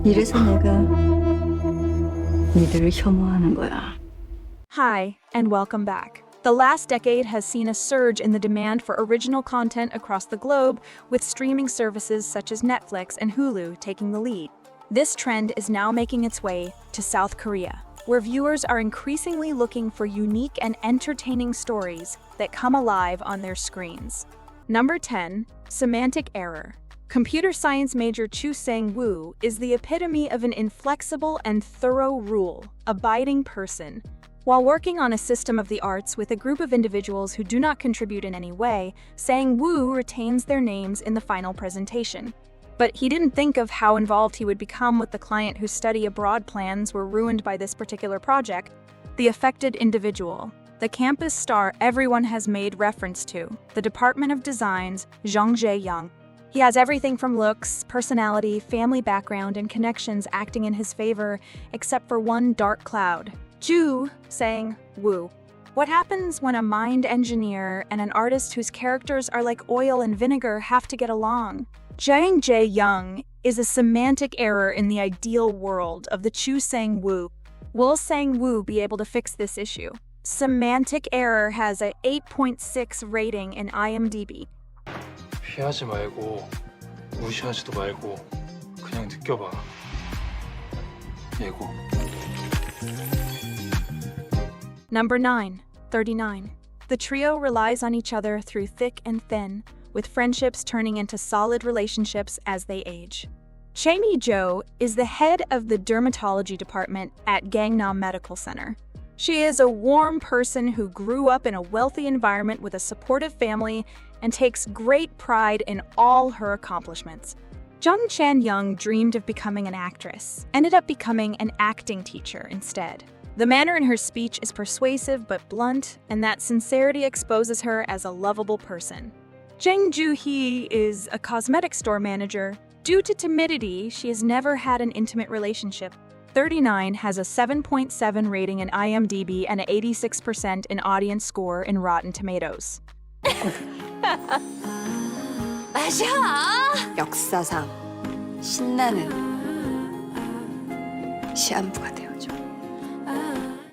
이래서 내가 니들을 혐오하는 거야. Hi, and welcome back. The last decade has seen a surge in the demand for original content across the globe, with streaming services such as Netflix and Hulu taking the lead. This trend is now making its way to South Korea, where viewers are increasingly looking for unique and entertaining stories that come alive on their screens. Number 10, Semantic Error. Computer science major Chu Sang-woo is the epitome of an inflexible and thorough rule-abiding person. While working on a system of the arts with a group of individuals who do not contribute in any way, Sang-woo retains their names in the final presentation. But he didn't think of how involved he would become with the client whose study abroad plans were ruined by this particular project. The affected individual, the campus star everyone has made reference to, the Department of Design's Jung Jae-young. He has everything from looks, personality, family background, and connections acting in his favor, except for one dark cloud. Ju Sang-woo. What happens when a mind engineer and an artist whose characters are like oil and vinegar have to get along? Jang Jae-young is a semantic error in the ideal world of the Chu Sang-woo. Will Sang-woo be able to fix this issue? Semantic Error has a 8.6 rating in IMDb. 피하지 말고 무시하지도 말고 그냥 느껴봐. 예고. Number 9, 39. The trio relies on each other through thick and thin, with friendships turning into solid relationships as they age. Chae Mi-jo is the head of the dermatology department at Gangnam Medical Center. She is a warm person who grew up in a wealthy environment with a supportive family and takes great pride in all her accomplishments. Jung Chan-young dreamed of becoming an actress, ended up becoming an acting teacher instead. The manner in her speech is persuasive but blunt, and that sincerity exposes her as a lovable person. Jang Joo-hee is a cosmetic store manager. Due to timidity, she has never had an intimate relationship. 39 has a 7.7 rating in IMDb and an 86% in audience score in Rotten Tomatoes. 마셔! 역사상 신나는 시한부가 되어줘.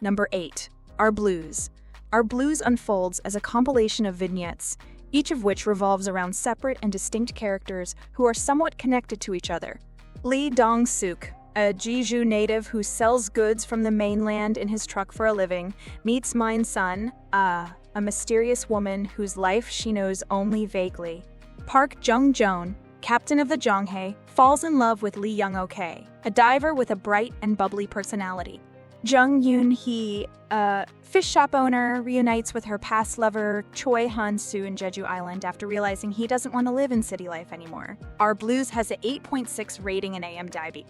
Number 8. Our Blues. Our Blues unfolds as a compilation of vignettes, each of which revolves around separate and distinct characters who are somewhat connected to each other. Lee Dong-suk, a Jeju native who sells goods from the mainland in his truck for a living, meets Min Sun, a mysterious woman whose life she knows only vaguely. Park Jung-joon, captain of the Jonghae, falls in love with Lee Young-ok, a diver with a bright and bubbly personality. Jung Yoon-hee, a fish shop owner, reunites with her past lover Choi Han-soo in Jeju Island after realizing he doesn't want to live in city life anymore. Our Blues has an 8.6 rating in IMDb.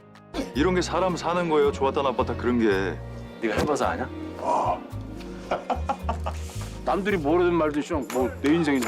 이런 게 사람 사는 거예요. 좋았다 나빴다 그런 게. 네가 해봐서 아냐? 남들이 뭐라든 말든 좀 내 인생인데.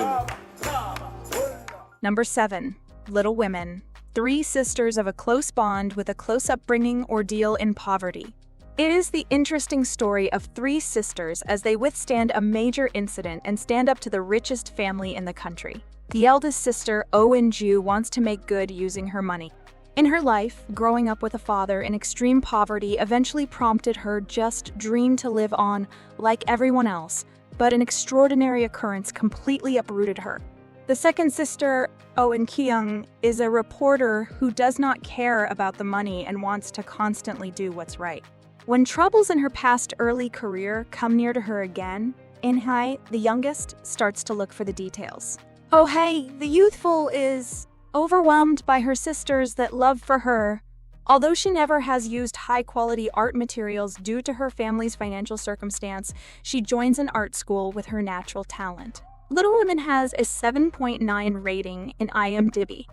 Number 7. Little Women. 3 sisters of a close bond with a close upbringing ordeal in poverty. It is the interesting story of 3 sisters as they withstand a major incident and stand up to the richest family in the country. The eldest sister, Oh In-ju, wants to make good using her money. In her life, growing up with a father in extreme poverty eventually prompted her just dream to live on like everyone else, but an extraordinary occurrence completely uprooted her. The second sister, Oh In-kyung, is a reporter who does not care about the money and wants to constantly do what's right. When troubles in her past early career come near to her again, In-hae, the youngest, starts to look for the details. Oh Hae, the youthful, is overwhelmed by her sister's that love for her. Although she never has used high-quality art materials due to her family's financial circumstance, she joins an art school with her natural talent. Little Women has a 7.9 rating in IMDb.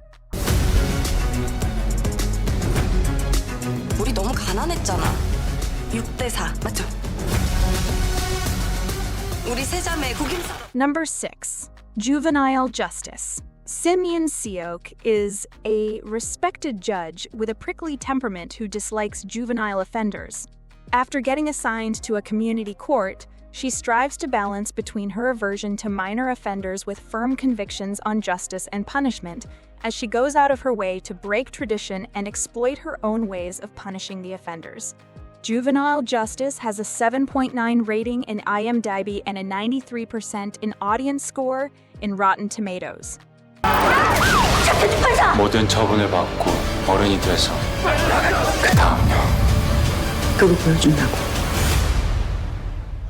우리 너무 가난했잖아. 6대4, 맞죠? 우리 세 자매 구김살. Number 6. Juvenile Justice. Sim Yeon-seok is a respected judge with a prickly temperament who dislikes juvenile offenders. After getting assigned to a community court, she strives to balance between her aversion to minor offenders with firm convictions on justice and punishment, as she goes out of her way to break tradition and exploit her own ways of punishing the offenders. Juvenile Justice has a 7.9 rating in IMDb and a 93% in audience score in Rotten Tomatoes. 모든 처분을 받고 어른이 돼서 그 다음요. 그거 보여준다고.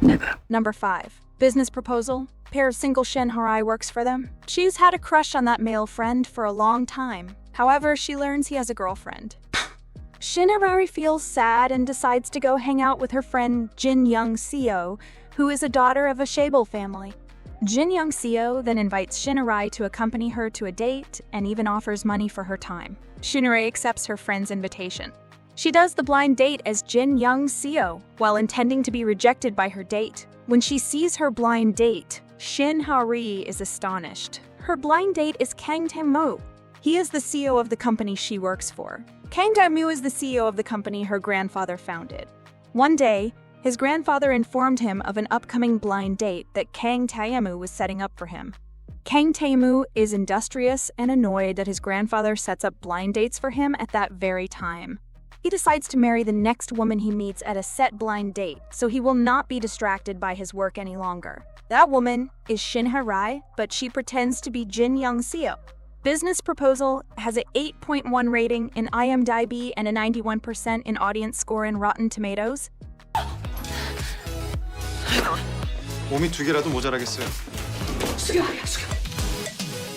내가. Number 5. Business proposal. Pair of single Shin Harai works for them. She's had a crush on that male friend for a long time. However, she learns he has a girlfriend. Shin Harai feels sad and decides to go hang out with her friend Jin Young Seo, who is a daughter of a Shable family. Jin Young Seo then invites Shin Harai to accompany her to a date and even offers money for her time. Shin Harai accepts her friend's invitation. She does the blind date as Jin Young Seo, while intending to be rejected by her date. When she sees her blind date, Shin Harai is astonished. Her blind date is Kang Tae-moo. He is the CEO of the company she works for. Kang Tae-moo is the CEO of the company her grandfather founded. One day, his grandfather informed him of an upcoming blind date that Kang Tae-moo was setting up for him. Kang Tae-moo is industrious and annoyed that his grandfather sets up blind dates for him at that very time. He decides to marry the next woman he meets at a set blind date, so he will not be distracted by his work any longer. That woman is Shin Harai, but she pretends to be Jin Young Seo. Business Proposal has an 8.1 rating in IMDb and a 91% in audience score in Rotten Tomatoes. 몸이 두 개라도 모자라겠어요.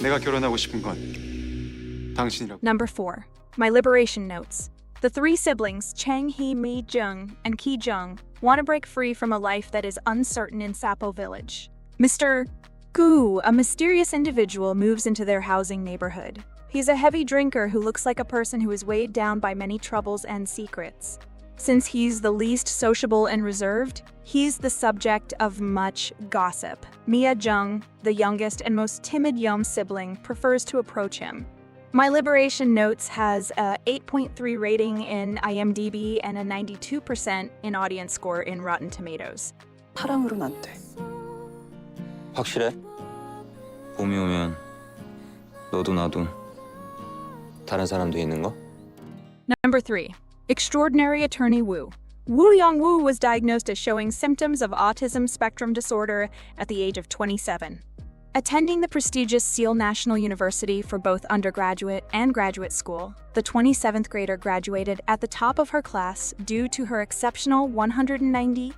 내가 결혼하고 싶은 건 당신이라고. Number 4. My Liberation Notes. The three siblings, Chang Hee Mi Jung and Ki Jung, want to break free from a life that is uncertain in Sapo Village. Mr. Gu, a mysterious individual, moves into their housing neighborhood. He's a heavy drinker who looks like a person who is weighed down by many troubles and secrets. Since he's the least sociable and reserved, he's the subject of much gossip. Mia Jung, the youngest and most timid Yom sibling, prefers to approach him. My Liberation Notes has a 8.3 rating in IMDb and a 92% in audience score in Rotten Tomatoes. 사랑으로는 안 돼. 확실해? 봄이 오면 너도 나도 다른 사람도 있는 거? Number 3. Extraordinary Attorney Woo. Woo Young-woo was diagnosed as showing symptoms of autism spectrum disorder at the age of 27. Attending the prestigious Seoul National University for both undergraduate and graduate school, the 27th grader graduated at the top of her class due to her exceptional 190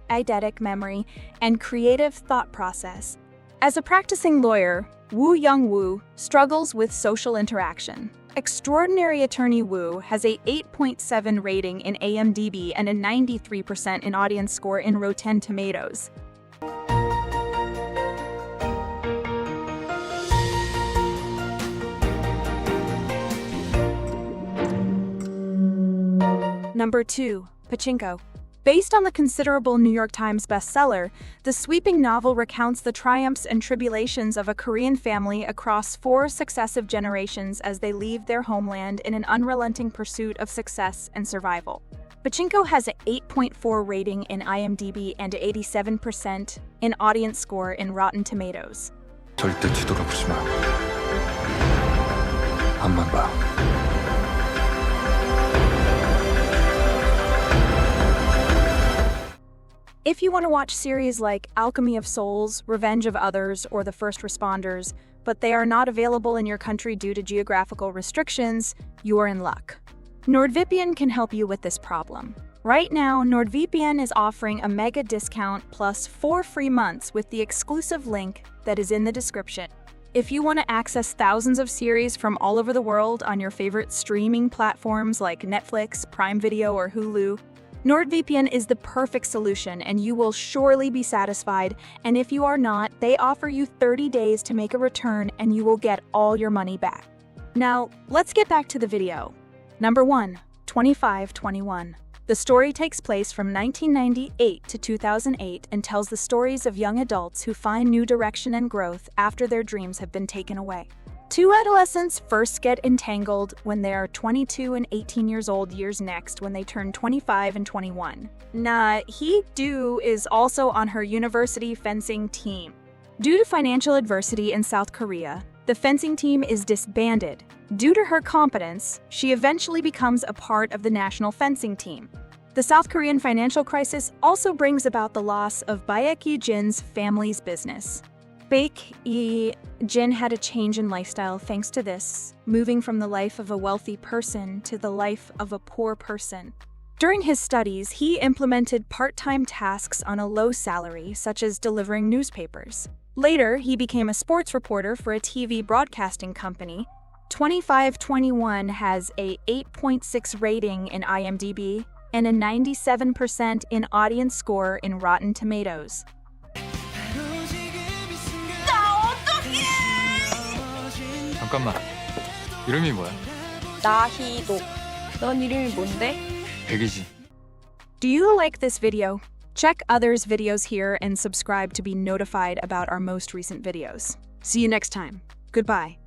eidetic memory and creative thought process. As a practicing lawyer, Woo Young-woo struggles with social interaction. Extraordinary Attorney Woo has a 8.7 rating in IMDb and a 93% in audience score in Rotten Tomatoes. Number 2. Pachinko. Based on the considerable New York Times bestseller, the sweeping novel recounts the triumphs and tribulations of a Korean family across 4 successive generations as they leave their homeland in an unrelenting pursuit of success and survival. Pachinko has an 8.4 rating in IMDb and 87% in audience score in Rotten Tomatoes. 절대 뒤돌아보지 마. 앞만 봐. If you want to watch series like Alchemy of Souls, Revenge of Others, or The First Responders, but they are not available in your country due to geographical restrictions, you are in luck. NordVPN can help you with this problem. Right now, NordVPN is offering a mega discount plus 4 free months with the exclusive link that is in the description. If you want to access thousands of series from all over the world on your favorite streaming platforms like Netflix, Prime Video, or Hulu, NordVPN is the perfect solution and you will surely be satisfied, and if you are not, they offer you 30 days to make a return and you will get all your money back. Now, let's get back to the video. Number 1. 2521. The story takes place from 1998 to 2008 and tells the stories of young adults who find new direction and growth after their dreams have been taken away. Two adolescents first get entangled when they are 22 and 18 years old years next when they turn 25 and 21. Hee-do is also on her university fencing team. Due to financial adversity in South Korea, the fencing team is disbanded. Due to her competence, she eventually becomes a part of the national fencing team. The South Korean financial crisis also brings about the loss of Baek Jin's family's business. Baek Jin had a change in lifestyle thanks to this, moving from the life of a wealthy person to the life of a poor person. During his studies, he implemented part-time tasks on a low salary, such as delivering newspapers. Later, he became a sports reporter for a TV broadcasting company. 2521 has a 8.6 rating in IMDb and a 97% in audience score in Rotten Tomatoes. 잠깐만. 이름이 뭐야? 나희도. 넌 이름이 뭔데? 백이지. Do you like this video? Check others' videos here and subscribe to be notified about our most recent videos. See you next time. Goodbye.